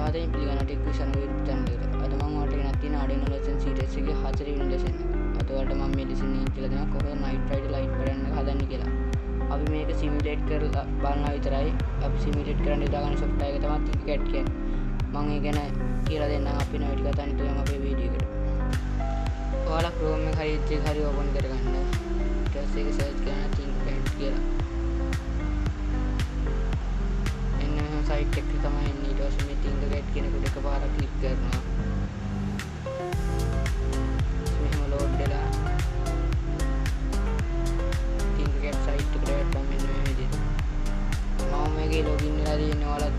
ආදෙන් පිළිගන්න ටෙක්නිෂියන් වෙබ්චැනලෙකට. අද මම ඔයාලට ගෙනත් තියෙන Arduino lesson series එකේ 4 වෙනි lesson එක. අද ඔයාලට මම මේ lesson එක කියලා දෙනවා කොහොමද night ride light pattern එක හදන්නේ කියලා. අපි මේක simulate කරලා බලනවා විතරයි. අපි simulate කරන්න දාගන්න software එක තමයි Tinkercad කියන්නේ. මම ඒ ගැන කියලා දෙන්නම් අපි නෝ ටික ගන්න තුයම අපේ වීඩියෝ එකට. ඔයාලා Chrome එක හරි Edge එක හරි open කරගන්න. ඊට පස්සේ ඒක search කරන්න Tinkercad කියලා. site එක තමයි එන්නේ. ඊට පස්සේ මේ Tinkercad කියන කොට එකපාරක් ක්ලික් කරනවා. මෙහෙම load වෙලා Tinkercad site එකට වැටෙනවා මෙන්න මේ විදිහට. මම මේකේ login වෙලා තියෙනවා. ඔයාලා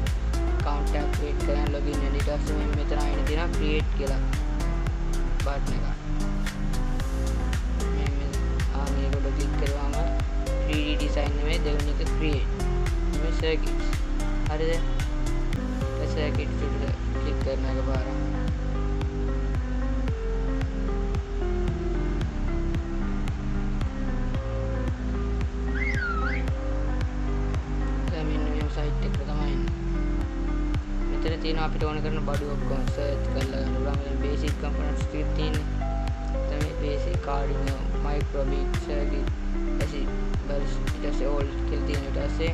account එක create කරන්න login වෙන්න. ඊට පස්සේ මේ මෙතන ආයෙත් තියෙනවා create කියලා button එක. මේ මේකට ක්ලික් කරාම 3D design නෙමෙයි දෙවෙනි එක create. මේ circuits හරිද? circuit උඩ ක්ලික් කරන එක පාර. දැන් මෙන්න මේ site එකට තමයි එන්නේ. මෙතන තියෙනවා අපිට ඕන කරන බඩු ඔක්කොම search කරලා ගන්න පුළුවන්. මේ basic components ටික තියෙන්නේ. දැන් මේ basic Arduino microbit circuit assembles ඊට පස්සේ all කියලා තියෙන ඊට පස්සේ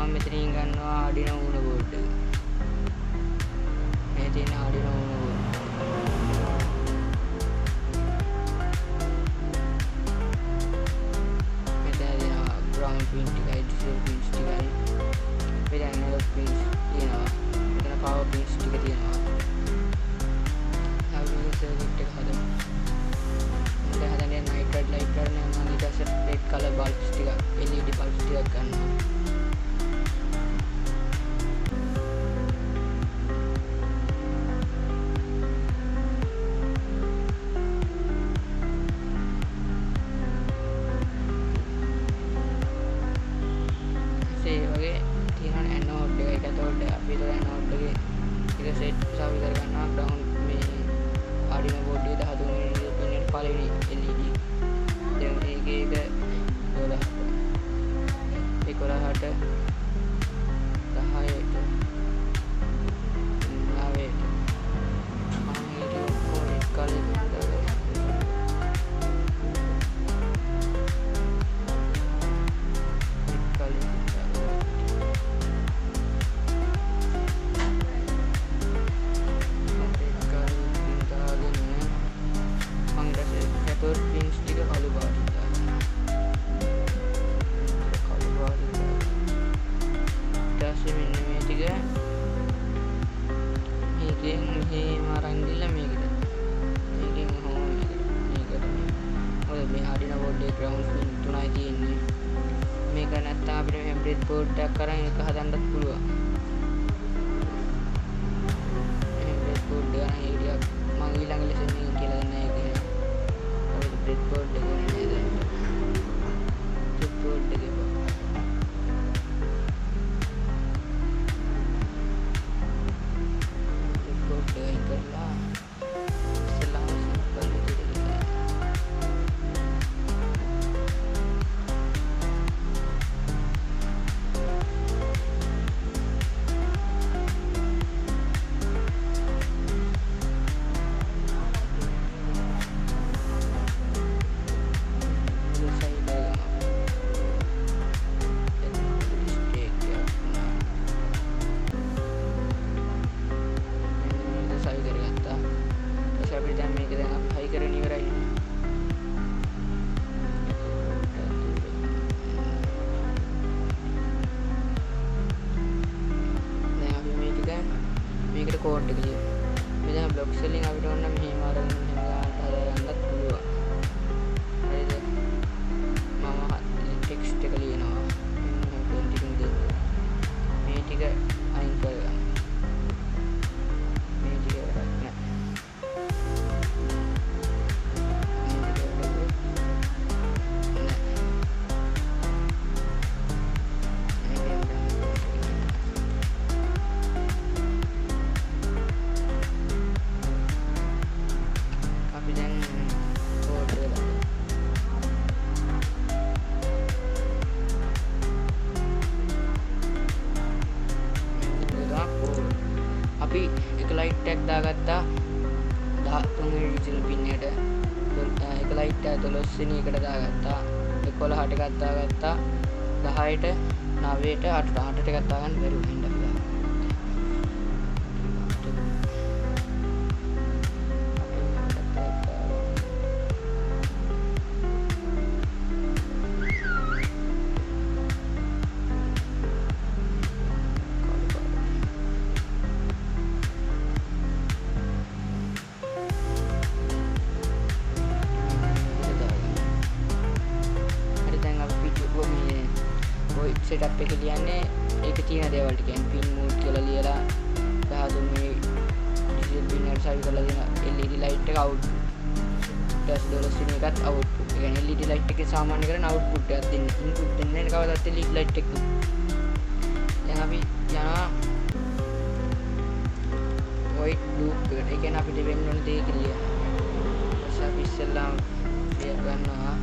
මම මෙතනින් ගන්නවා Arduino Uno board එක. මේ තියෙන Arduino Uno board. මෙතන තියෙනවා ground pin ටිකයි digital pins ටිකයි. මෙතන analog pins තියෙනවා. මෙතන power pins ටික තියෙනවා. අපි මේක circuit එක හදමු. මම හදන්නේ night ride light කරන මම ඊට පස්සේ red color bulbs ටික LED bulbs ටිකක් ගන්නවා. set සාවි කර ගන්නවා ground මේ Arduino board එකේ 13 වෙනි pin එක පළවෙනි LED. දැන් ඒකේ 11ට 10ට 9ට අනිත් ඔක්කොම කලින් pins ටික කළු පාටින් දාන්න. කළු පාටින් දාන්න. ඊට පස්සේ මෙන්න මේ ටික මේකෙන් මෙහෙම අරන් ගිහලා මේකට. මේකෙන් කොහොම මේකට මොකද මේ Arduino board එකේ ground pin 3යි තියෙන්නේ. මේක නැත්තම් අපිට මෙහෙම breadboard එකක් අරන් ඒක හදන්නත් පුළුවන්. මේ breadboard එක නම් ඒ ටික මම ඊළඟ lesson එකකින් කියලා දෙන්න ඒක. breadboard එක නේද? breadboard එක breadboard එක කරලා ඉස්සෙල්ලාම simple විදිහට මේකට කෝඩ් එක ලියන්න. මෙතන බ්ලොක්ස් වලින් අපිට ඕන නම් මෙහෙම අරගෙන මෙහෙම හදාගන්නත් පුළුවන්. හරිද? මම ටෙක්ස්ට් එක ලියනවා. මෙන්න මේ ටිකෙන් දෙන්න. මේ ටික අයින් කරගන්න. මේ ටික වැඩක් නෑ. අපි එක ලයිට් එකක් දාගත්තා 13 වෙනි ඩිජිටල් පින් එකට එක ලයිට් එක 12 වෙනි එකට දාගත්තා 11ට එකක් දාගත්තා 10ට 9ට 8ට එකක් දාගන්න බැරුව හින්දා setup එක ලියන්නේ ඒකේ තියෙන දේවල් ටික කියන්නේ pin mode කියලා ලියලා 13 මේ digital pin එකට සවි කරලා දෙන LED light එක output $12 වෙන එකත් output. ඒ කියන්නේ LED light එකේ සාමාන්‍ය කරන output එකක් දෙන්නේ. input දෙන්නේ නැහැ කවදාවත් LED light එක. දැන් අපි යනවා white loop එකට. ඒ කියන්නේ අපිට වෙන්න ඕන දේ කියලා. ඊට අපි ඉස්සෙල්ලාම ලිය ගන්නවා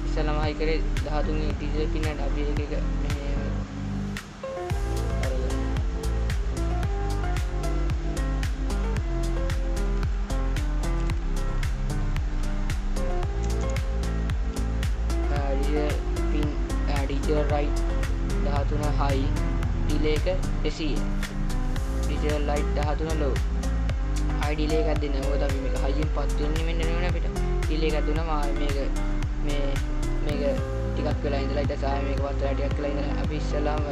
ඉස්සෙල්ලාම හයි කරේ 13 ඩිජිටල් පින් එක අපි එක මේ digital right 13 high delay එක 200 digital light 13 low high delay එකක් දෙන්න මොකද අපි මේක high යෙන් පත් වෙන්න ඕනේ අපිට delay එකක් දුන්නාම මේක ටිකක් වෙලා ඉඳලා ඊට පස්සේ මේක වත්තලා ටිකක් වෙලා ඉඳලා අපි ඉස්සලාම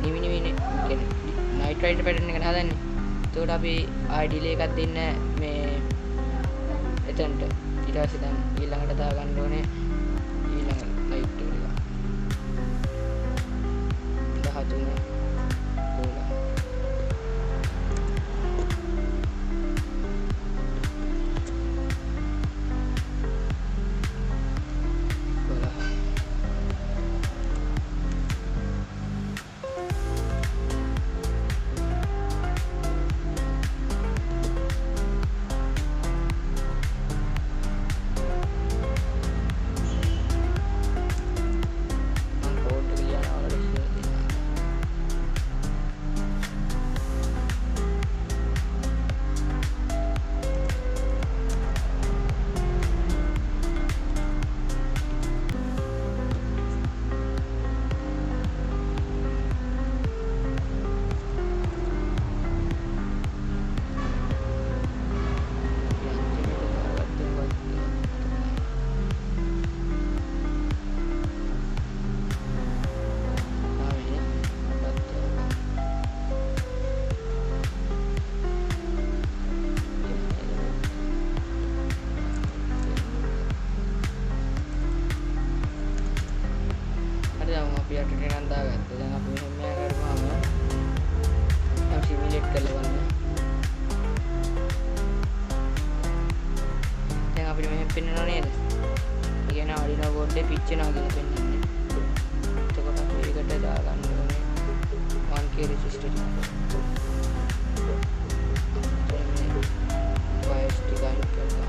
නිවි කියන්නේ night ride pattern එක හදන්නේ. එතකොට අපි ආයි delay එකක් දෙන්න මේ එතනට ඊට පස්සේ දැන් ඊළඟට දා ගන්න ඕනේ ඊළඟ light එක 13 අපි යටට ගෙනත් දාගත්තා. දැන් අපි මෙහෙම කරපුවාම අපි සිමියුලේට් කරලා බලන්න. දැන් අපිට මෙහෙම පෙන්වනවා නේද? ඒ කියන්නේ Arduino board එකේ pitch වෙනවා කියලා පෙන්වන්නේ. එතකොට අපි ඒකට දාගන්න ඕනේ 1K resistor එක. wires ටික අයින් කරලා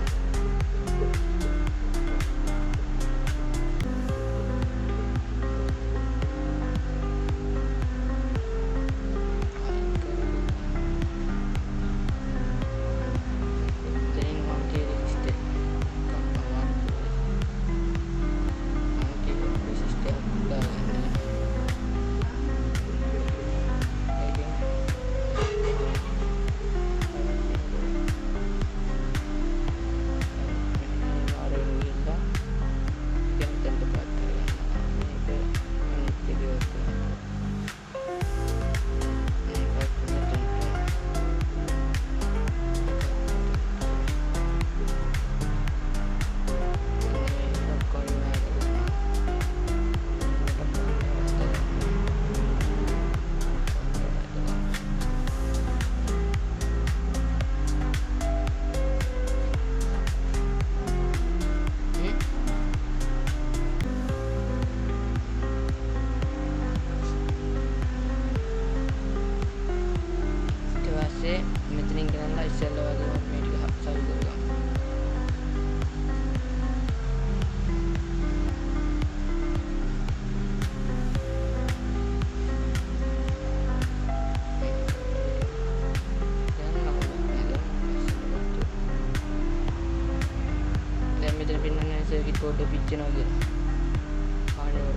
වෙනවා කියලා.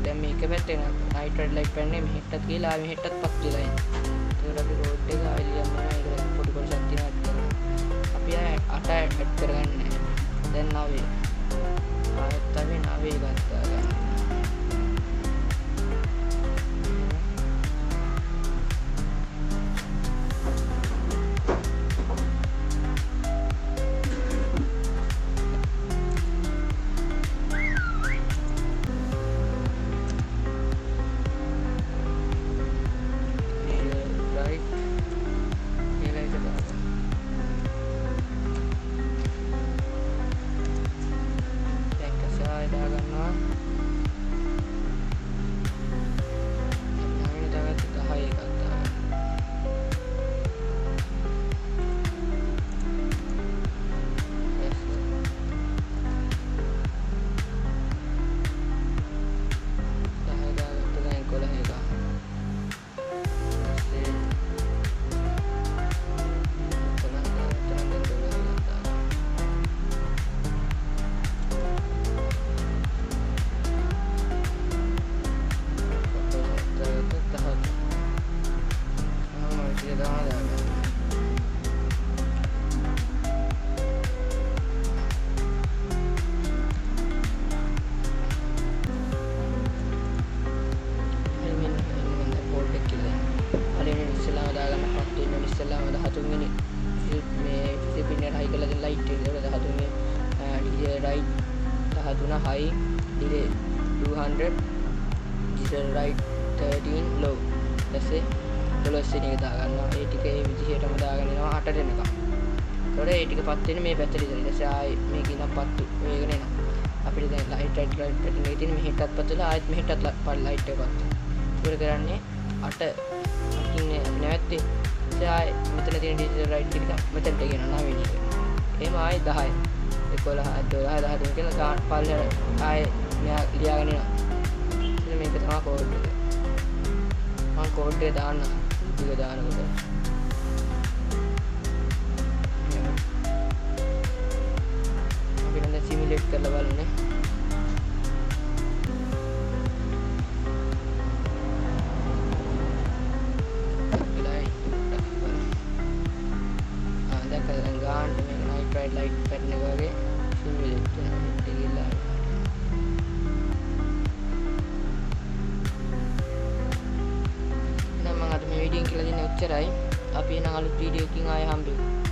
දැන් මේක පැත්තේ නයිට් රෙඩ් ලයිට් පැන්නේ මෙහෙටත් ගිහලා මෙහෙටත් පත් වෙලා ඉන්නේ. ඒකට අපි රෝඩ් එක ආයෙත් යනවා. ඒක පොඩි කොටසක් තියෙනවා ඇඩ් කරලා. අපි ආයෙ 8 ඇඩ් කරගන්නේ. දැන් 9. ආයෙත් අපි 9 ගත්තා ගන්න. high, delay 200, digital right 13 low. ඊටසේ 12 වෙනි එක දාගන්නවා. ඒ ටික ඒ විදිහටම දාගෙන යනවා 8ට එනකම්. ඒතකොට ඒ ටික පත් වෙන්නේ මේ පැත්තට ඉතින්. ඊට පස්සේ ආයි මේක ඉනම් පත්තු මේකන එනවා. අපිට දැන් light right පැත්තෙන් එක තියෙන මෙහෙටත් පත් වෙලා ආයෙත් මෙහෙටත් light එක පත් වෙනවා. ඒක කරන්නේ 8 අකින් නැවැත්තේ. ඊට ආයි මෙතන තියෙන digital right ටික මෙතනට ගෙනනවා 9 වෙනි එක. එහෙම ආයි 10 11 12 13 කියලා ගාන පල්ලෙහාට ආයේ මෙයා ලියාගෙන යනවා. ඉතින් මේක තමයි කෝඩ් එක. මම කෝඩ් එක දාන්න ටික දානකොට අපි දැන් සිමියුලේට් කරලා බලන්නේ. දැන් ගාන මේ night ride light pattern එක වගේ සිමියුලේට් වෙනවා. ටිකilla නම් මම අද මේ වීඩියෝ එක කියලා දෙන්නේ ඔච්චරයි. අපි එන අලුත් වීඩියෝ එකකින් ආයෙ හම්බෙමු.